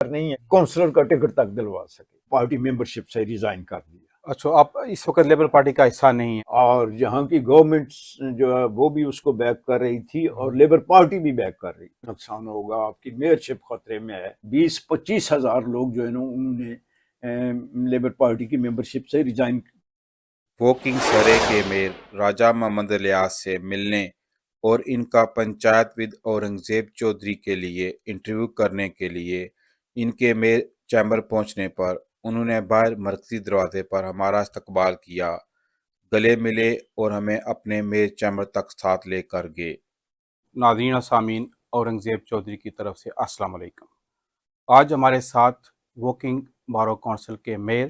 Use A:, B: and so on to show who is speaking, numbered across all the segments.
A: نہیں ہے کونسلر کا ٹکٹ تک دلوا سکے، پارٹی ممبرشپ سے ریزائن کر دیا۔
B: اچھا، آپ اس وقت لیبر پارٹی کا حصہ نہیں ہیں؟
A: اور یہاں کی گورنمنٹ جو ہے وہ بھی اس کو بیک کر رہی تھی اور لیبر پارٹی بھی بیک کر رہی تھی۔ نقصان ہوگا، آپ کی میئرشپ خطرے میں ہے۔ 20-25 ہزار لوگ جو ہے نا انہوں نے لیبر پارٹی کی ممبرشپ سے ریزائن۔
C: ووکنگ سرے کے میئر راجہ محمد الیاس سے ملنے اور ان کا پنچایت ود اورنگزیب چودھری کے لیے انٹرویو کرنے کے لیے ان کے میئر چیمبر پہنچنے پر انہوں نے باہر مرکزی دروازے پر ہمارا استقبال کیا، گلے ملے اور ہمیں اپنے میئر چیمبر تک ساتھ لے کر گئے۔
B: ناظرین و سامعین، اورنگزیب چودھری کی طرف سے السلام علیکم۔ آج ہمارے ساتھ ووکنگ بارو کونسل کے میئر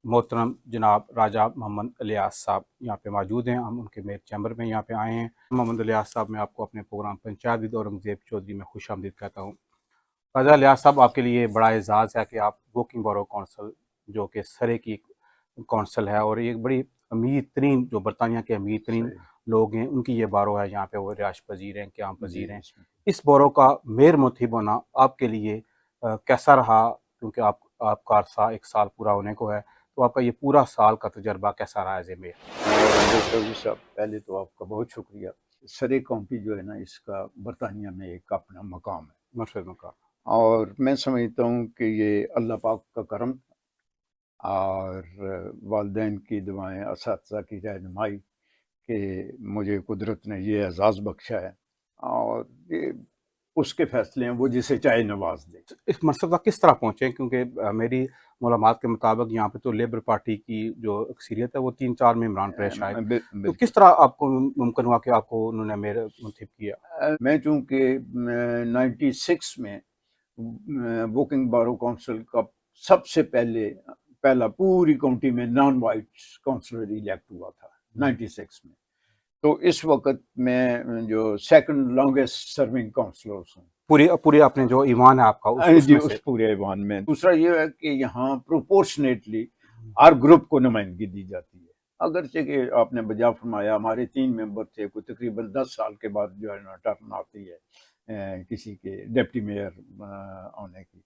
B: محترم جناب راجہ محمد الیاس صاحب یہاں پہ موجود ہیں۔ ہم ان کے میئر چیمبر میں یہاں پہ آئے ہیں۔ محمد الیاس صاحب، میں آپ کو اپنے پروگرام پنچایت ود اورنگزیب چودھری میں خوش آمدید کہتا ہوں۔ راجہ الیاس صاحب، آپ کے لیے بڑا اعزاز ہے کہ آپ ووکنگ بارو کونسل جو کہ سرے کی کونسل ہے اور ایک بڑی امیر ترین، جو برطانیہ کے امیر ترین لوگ ہیں، ان کی یہ بارو ہے، یہاں پہ وہ رہائش پذیر ہیں، قیام پذیر ہیں۔ اس بارو کا میئر منتخب ہونا آپ کے لیے کیسا رہا؟ کیونکہ آپ کا عرصہ 1 سال پورا ہونے کو ہے، تو آپ کا یہ پورا سال کا تجربہ کیسا رہا ایز اے میئر؟
A: چودھری صاحب، پہلے تو آپ کا بہت شکریہ۔ سرے کاؤنٹی جو ہے نا، اس کا برطانیہ میں ایک اپنا مقام ہے،
B: منفرد مقام،
A: اور میں سمجھتا ہوں کہ یہ اللہ پاک کا کرم اور والدین کی دعائیں، اساتذہ کی رہنمائی کہ مجھے قدرت نے یہ اعزاز بخشا ہے، اور یہ اس کے فیصلے ہیں، وہ جسے چاہے نواز دے۔
B: اس منصب تک کس طرح پہنچے؟ کیونکہ میری معلومات کے مطابق یہاں پہ تو لیبر پارٹی کی جو اکثریت ہے وہ 3-4 ممبران پہ ہے شاید، تو کس طرح آپ کو ممکن ہوا کہ آپ کو انہوں نے میئر منتخب کیا؟
A: میں چونکہ 96 میں ووکنگ بارو کونسل کا سب سے پہلا پوری کاؤنٹی میں نان وائٹ کونسلر الیکٹ ہوا تھا 96 میں، تو اس وقت میں جو سیکنڈ لانگسٹ سرونگ کونسلرز ہوں
B: پوری اپنے جو ایوان ہے آپ کا اس
A: جی،
B: میں سے؟
A: اس پورے ایوان میں۔ دوسرا یہ ہے کہ یہاں پروپورشنیٹلی ہر گروپ کو نمائندگی دی جاتی ہے، اگرچہ کہ آپ نے بجا فرمایا ہمارے 3 ممبر تھے، کوئی تقریباً 10 سال کے بعد جو ہے نا ٹرن آتی ہے کسی کے ڈپٹی میئر ہونے کی۔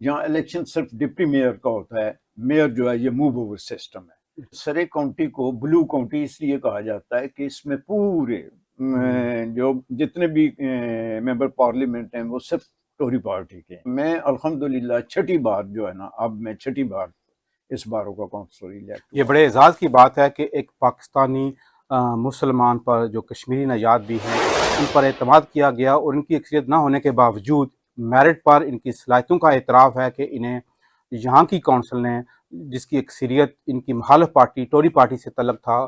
A: یہاں الیکشن صرف ڈپٹی میئر کا ہوتا ہے، میئر جو ہے یہ موو اوور سسٹم ہے۔ سرے کاؤنٹی کو بلو کاؤنٹی اس لیے کہا جاتا ہے کہ اس میں پورے جو جتنے بھی ممبر پارلیمنٹ ہیں وہ صرف ٹوری پارٹی کے۔ میں الحمدللہ چھٹی بار جو ہے نا، اب میں چھٹی بار اس باروں کا کونسلر الیکٹ ہوا۔
B: یہ بڑے اعزاز کی بات ہے کہ ایک پاکستانی مسلمان پر جو کشمیری نژاد بھی ہیں، ان پر اعتماد کیا گیا اور ان کی اکثریت نہ ہونے کے باوجود میرٹ پر ان کی صلاحیتوں کا اعتراف ہے کہ انہیں یہاں کی کونسل نے، جس کی اکثریت ان کی مخالف پارٹی ٹوری پارٹی سے تعلق تھا،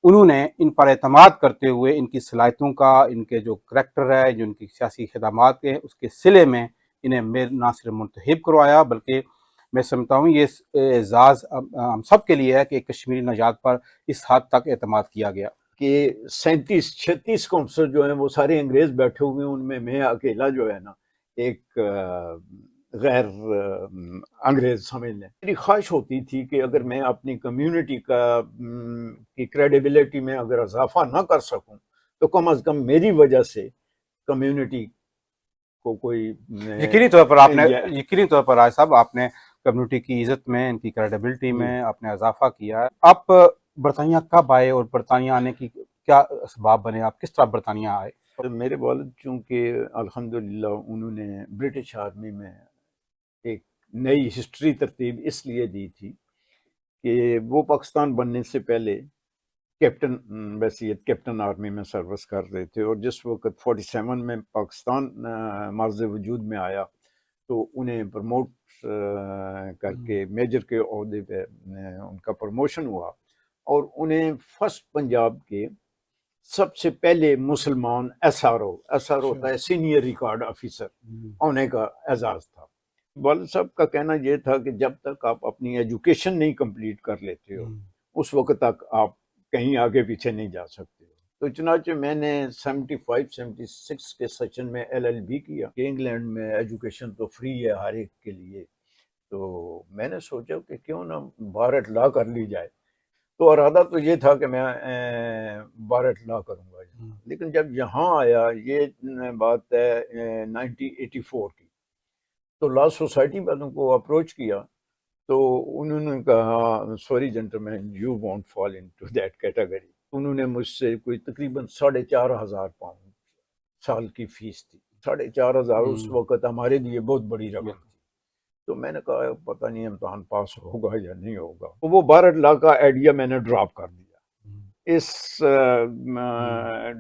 B: انہوں نے ان پر اعتماد کرتے ہوئے ان کی صلاحیتوں کا، ان کے جو کریکٹر ہے، جو ان کی سیاسی خدمات کے، اس کے صلے میں انہیں میئر نہ صرف منتخب کروایا، بلکہ میں سمجھتا ہوں یہ اعزاز ہم سب کے لیے ہے کہ کشمیری نژاد پر اس حد تک اعتماد کیا گیا
A: کہ 37-36 کونسلر جو ہیں وہ سارے انگریز بیٹھے ہوئے ہیں، ان میں اکیلا جو ہے نا ایک غیر انگریز سمجھ لیں۔ میری خواہش ہوتی تھی کہ اگر میں اپنی کمیونٹی کی کریڈیبلٹی میں اگر اضافہ نہ کر سکوں تو کم از کم میری وجہ سے کمیونٹی کو کوئی
B: یقینی طور پر راج صاحب آپ نے کمیونٹی کی عزت میں، ان کی کریڈیبلٹی میں آپ نے اضافہ کیا ہے۔ آپ برطانیہ کب آئے اور برطانیہ آنے کی کیا اسباب بنے؟ آپ کس طرح برطانیہ آئے؟
A: میرے والد چونکہ الحمدللہ انہوں نے برٹش آرمی میں ایک نئی ہسٹری ترتیب اس لیے دی تھی کہ وہ پاکستان بننے سے پہلے کیپٹن آرمی میں سروس کر رہے تھے، اور جس وقت 47 میں پاکستان معرض وجود میں آیا تو انہیں پروموٹ کر کے میجر کے عہدے پہ ان کا پروموشن ہوا، اور انہیں فرسٹ پنجاب کے سب سے پہلے مسلمان ایس آر او ہوتا ہے سینئر ریکارڈ آفیسر ہونے کا اعزاز تھا۔ والد صاحب کا کہنا یہ تھا کہ جب تک آپ اپنی ایجوکیشن نہیں کمپلیٹ کر لیتے ہو اس وقت تک آپ کہیں آگے پیچھے نہیں جا سکتے ہو۔ تو چنانچہ میں نے 75-76 کے سیشن میں LLB کیا کہ انگلینڈ میں ایجوکیشن تو فری ہے ہر ایک کے لیے، تو میں نے سوچا کہ کیوں نہ بار ایٹ لا کر لی جائے۔ تو ارادہ تو یہ تھا کہ میں بار ایٹ لا کروں گا، لیکن جب یہاں آیا، یہ بات ہے 1984 کی، تو لا سوسائٹی والوں کو اپروچ کیا تو انہوں نے کہا sorry gentlemen you won't fall into that category. انہوں نے مجھ سے کوئی تقریباً 4,500 پاؤنڈ سال کی فیس تھی. 4,500 اس وقت ہمارے لیے بہت بڑی رقم تھی. تو میں نے کہا پتہ نہیں امتحان پاس ہوگا یا نہیں ہوگا. وہ 12 لاکھ کا آئیڈیا میں نے ڈراپ کر دیا اس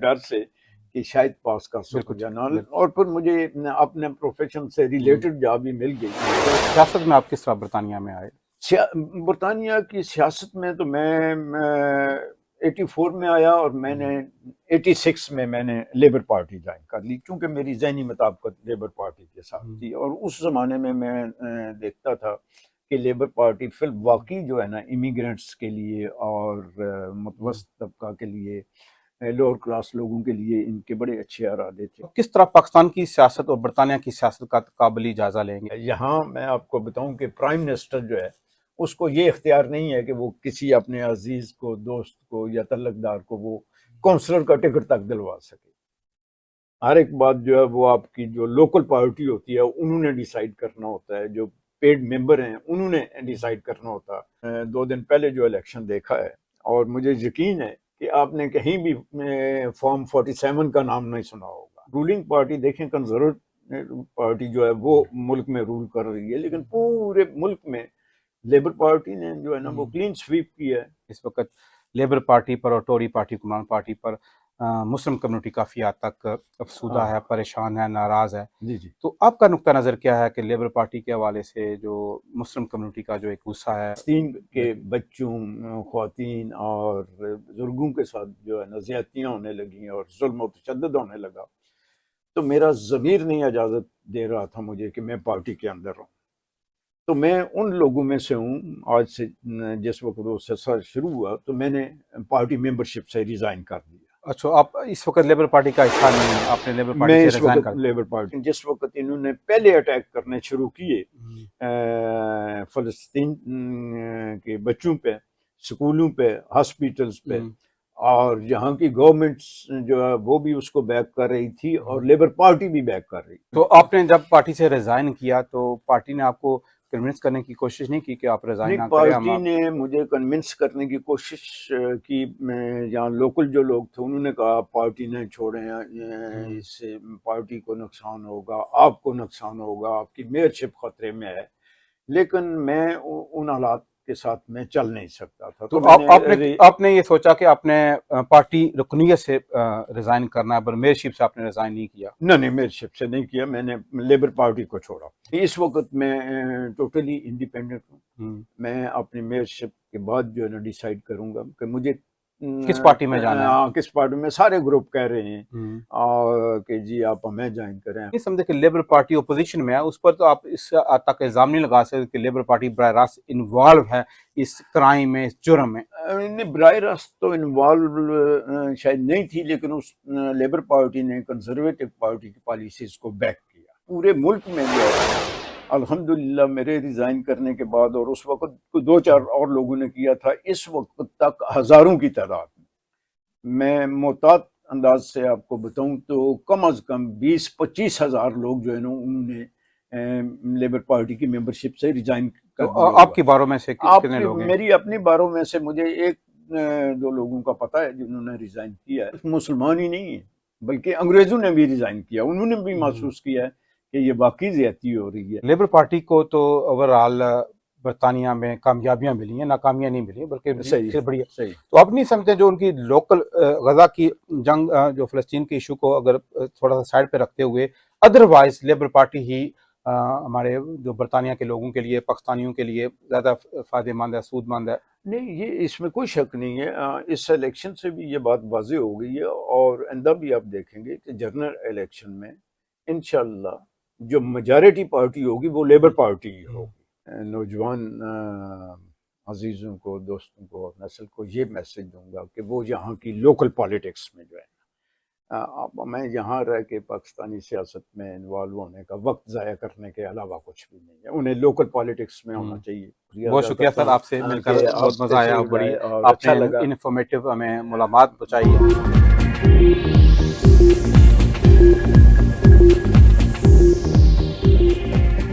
A: ڈر سے کہ شاید پاس کر سکوں یا نہ. اور پھر مجھے اپنے پروفیشن سے ریلیٹڈ جاب بھی مل گئی.
B: سیاست میں آپ کس طرح برطانیہ میں آئے؟
A: برطانیہ کی سیاست میں تو میں 84 میں آیا اور میں نے 86 میں نے لیبر پارٹی جوائن کر لی کیونکہ میری ذہنی مطابقت لیبر پارٹی کے ساتھ تھی. اور اس زمانے میں دیکھتا تھا کہ لیبر پارٹی فی الواقعی جو ہے نا امیگرینٹس کے لیے اور متوسط طبقہ کے لیے لوور کلاس لوگوں کے لیے ان کے بڑے اچھے ارادے تھے.
B: کس طرح پاکستان کی سیاست اور برطانیہ کی سیاست کا قابلی جائزہ لیں گے؟
A: یہاں میں آپ کو بتاؤں کہ پرائم منسٹر جو ہے اس کو یہ اختیار نہیں ہے کہ وہ کسی اپنے عزیز کو دوست کو یا تعلق دار کو وہ کونسلر کا ٹکٹ تک دلوا سکے. ہر ایک بات جو ہے وہ آپ کی جو لوکل پارٹی ہوتی ہے انہوں نے ڈیسائیڈ کرنا ہوتا ہے. جو پیڈ ممبر ہیں انہوں نے ڈیسائیڈ کرنا ہوتا ہے. 2 دن پہلے جو الیکشن دیکھا ہے اور مجھے یقین ہے کہ آپ نے کہیں بھی فارم 47 کا نام نہیں سنا ہوگا. رولنگ پارٹی دیکھیں کنزرویٹو پارٹی جو ہے وہ ملک میں رول کر رہی ہے لیکن پورے ملک میں لیبر پارٹی نے جو ہے نا وہ کلین سویپ کی ہے.
B: اس وقت لیبر پارٹی پر اور ٹوری پارٹی حکمران پارٹی پر مسلم کمیونٹی کافی حد تک افسودہ ہے، پریشان ہے، ناراض ہے.
A: جی جی.
B: تو آپ کا نقطہ نظر کیا ہے کہ لیبر پارٹی کے حوالے سے جو مسلم کمیونٹی کا جو ایک غصہ ہے
A: فلسطین کے بچوں، خواتین اور بزرگوں کے ساتھ جو ہے نا زیادتیاں ہونے لگی اور ظلم و تشدد ہونے لگا تو میرا ضمیر نہیں اجازت دے رہا تھا مجھے کہ میں پارٹی کے اندر رہوں. تو میں ان لوگوں میں سے ہوں. آج سے جس وقت وہ سلسلہ شروع ہوا تو میں نے پارٹی ممبرشپ سے ریزائن کر دیا.
B: اچھا، آپ اس وقت لیبر پارٹی کا حصہ نہیں ہیں، آپ نے لیبر
A: میں
B: پارٹی سے
A: اس
B: ریزائن
A: وقت
B: کر
A: لیبر پارٹی جس وقت انہوں نے پہلے اٹیک کرنے شروع کیے فلسطین کے بچوں پہ، سکولوں پہ، ہاسپیٹلز پہ اور یہاں کی گورنمنٹ جو ہے وہ بھی اس کو بیک کر رہی تھی اور لیبر پارٹی بھی بیک کر رہی تھی.
B: تو آپ نے جب پارٹی سے ریزائن کیا تو پارٹی نے آپ کو کنونس کرنے کی کوشش نہیں کی کہ آپ ریزائن نہ کریں؟
A: پارٹی نے مجھے کنونس کرنے کی کوشش کی. یہاں لوکل جو لوگ تھے انہوں نے کہا پارٹی نہیں چھوڑیں، اس سے پارٹی کو نقصان ہوگا، آپ کو نقصان ہوگا، آپ کی میئرشپ خطرے میں ہے. لیکن میں ان حالات کے ساتھ میں چل نہیں سکتا تھا.
B: تو آپ نے یہ سوچا کہ آپ نے پارٹی رکنیت سے ریزائن کرنا ہے پر میئرشپ سے آپ نے ریزائن نہیں کیا؟
A: نہیں، میئرشپ سے نہیں کیا. میں نے لیبر پارٹی کو چھوڑا. اس وقت میں ٹوٹلی انڈیپینڈنٹ ہوں. میں اپنی میئرشپ کے بعد جو ہے نا ڈیسائیڈ کروں گا کہ مجھے
B: کس پارٹی میں جانا ہے.
A: کس پارٹی میں. سارے گروپ کہہ رہے ہیں اور کہ جی آپ ہمیں جوائن کریں.
B: یہ سمجھے کہ لیبر پارٹی اپوزیشن میں ہے، اس پر تو آپ اس تک الزام نہیں لگا سکتے کہ لیبر پارٹی براہ راست انوالو ہے اس کرائم میں، اس جرم میں.
A: براہ راست تو انوالو شاید نہیں تھی لیکن اس لیبر پارٹی نے کنزرویٹو پارٹی کی پالیسیز کو بیک کیا. پورے ملک میں جو ہے الحمدللہ میرے ریزائن کرنے کے بعد اور اس وقت 2-4 اور لوگوں نے کیا تھا، اس وقت تک ہزاروں کی تعداد میں محتاط انداز سے آپ کو بتاؤں تو کم از کم 20-25 ہزار لوگ جو ہے نا انہوں نے لیبر پارٹی کی ممبرشپ سے ریزائن کر دیا.
B: آپ کی باروں میں سے کتنے لوگ ہیں؟
A: میری اپنی باروں میں سے مجھے 1-2 لوگوں کا پتہ ہے جنہوں نے ریزائن کیا ہے. مسلمان ہی نہیں ہے بلکہ انگریزوں نے بھی ریزائن کیا. انہوں نے بھی محسوس کیا ہے کہ یہ واقعی زیادتی ہو رہی ہے.
B: لیبر پارٹی کو تو اوورآل برطانیہ میں کامیابیاں ملی ہیں، ناکامیاں نہیں ملی بلکہ
A: صحیح
B: بڑی.
A: صحیح.
B: تو آپ نہیں سمجھتے جو ان کی لوکل غزہ کی جنگ، جو فلسطین کے ایشو کو اگر تھوڑا سا سائڈ پہ رکھتے ہوئے ادروائز لیبر پارٹی ہی ہمارے جو برطانیہ کے لوگوں کے لیے، پاکستانیوں کے لیے زیادہ فائدہ مند ہے، سود مند ہے؟
A: نہیں، یہ اس میں کوئی شک نہیں ہے. اس الیکشن سے بھی یہ بات واضح ہو گئی ہے اور آئندہ بھی آپ دیکھیں گے کہ جنرل الیکشن میں انشاءاللہ جو میجارٹی پارٹی ہوگی وہ لیبر پارٹی ہی ہوگی. نوجوان عزیزوں کو، دوستوں کو، نسل کو یہ میسج دوں گا کہ وہ یہاں کی لوکل پالیٹکس میں جو ہے میں یہاں رہ کے پاکستانی سیاست میں انوالو ہونے کا وقت ضائع کرنے کے علاوہ کچھ بھی نہیں ہے. انہیں لوکل پالیٹکس میں ہونا چاہیے.
B: بہت شکریہ سر، آپ سے مل کر بہت مزہ آیا، بڑی آپ نے انفارمیٹیو ہمیں معلومات پہنچائی ہے.